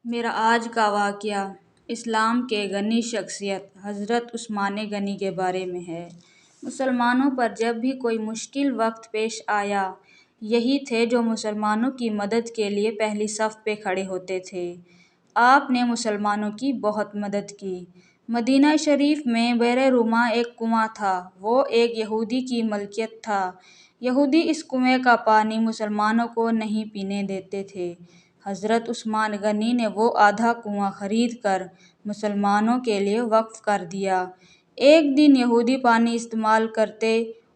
میرا آج کا واقعہ اسلام کے غنی شخصیت حضرت عثمان غنی کے بارے میں ہے۔ مسلمانوں پر جب بھی کوئی مشکل وقت پیش آیا، یہی تھے جو مسلمانوں کی مدد کے لیے پہلی صف پہ کھڑے ہوتے تھے۔ آپ نے مسلمانوں کی بہت مدد کی۔ مدینہ شریف میں بئر رومہ ایک کنواں تھا، وہ ایک یہودی کی ملکیت تھا۔ یہودی اس کنویں کا پانی مسلمانوں کو نہیں پینے دیتے تھے۔ حضرت عثمان غنی نے وہ آدھا کنواں خرید کر مسلمانوں کے لیے وقف کر دیا۔ ایک دن یہودی پانی استعمال کرتے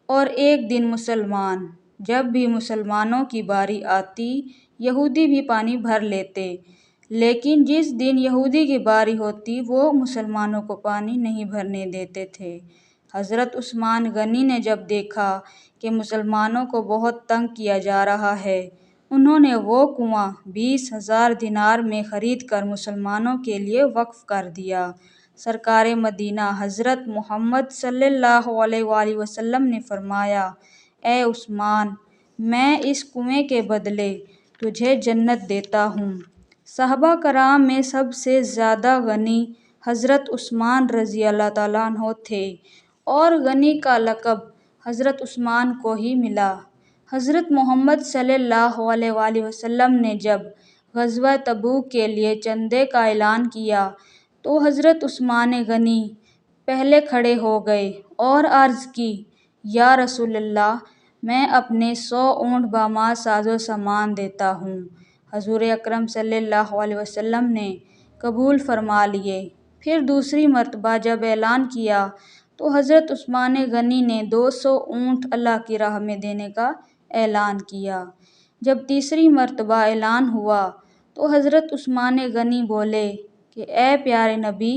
اور ایک دن مسلمان۔ جب بھی مسلمانوں کی باری آتی، یہودی بھی پانی بھر لیتے، لیکن جس دن یہودی کی باری ہوتی وہ مسلمانوں کو پانی نہیں بھرنے دیتے تھے۔ حضرت عثمان غنی نے جب دیکھا کہ مسلمانوں کو بہت تنگ کیا جا رہا ہے، انہوں نے وہ کنواں 20,000 دینار میں خرید کر مسلمانوں کے لیے وقف کر دیا۔ سرکار مدینہ حضرت محمد صلی اللہ علیہ وآلہ وسلم نے فرمایا، اے عثمان، میں اس کنویں کے بدلے تجھے جنت دیتا ہوں۔ صحابہ کرام میں سب سے زیادہ غنی حضرت عثمان رضی اللہ تعالیٰ عنہ تھے، اور غنی کا لقب حضرت عثمان کو ہی ملا۔ حضرت محمد صلی اللہ علیہ وآلہ وسلم نے جب غزوہ تبوک کے لیے چندے کا اعلان کیا تو حضرت عثمان غنی پہلے کھڑے ہو گئے اور عرض کی، یا رسول اللہ، میں اپنے 100 اونٹ بامال ساز و سامان دیتا ہوں۔ حضور اکرم صلی اللہ علیہ وسلم نے قبول فرما لیے۔ پھر دوسری مرتبہ جب اعلان کیا تو حضرت عثمان غنی نے 200 اونٹ اللہ کی راہ میں دینے کا اعلان کیا۔ جب تیسری مرتبہ اعلان ہوا تو حضرت عثمان غنی بولے کہ اے پیارے نبی،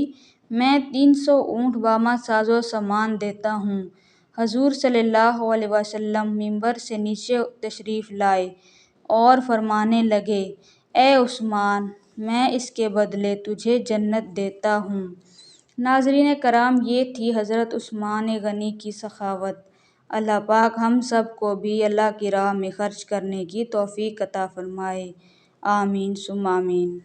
میں 300 اونٹ بامال ساز و سامان دیتا ہوں۔ حضور صلی اللہ علیہ وسلم ممبر سے نیچے تشریف لائے اور فرمانے لگے، اے عثمان، میں اس کے بدلے تجھے جنت دیتا ہوں۔ ناظرین کرام، یہ تھی حضرت عثمان غنی کی سخاوت۔ اللہ پاک ہم سب کو بھی اللہ کی راہ میں خرچ کرنے کی توفیق عطا فرمائے۔ آمین ثم آمین۔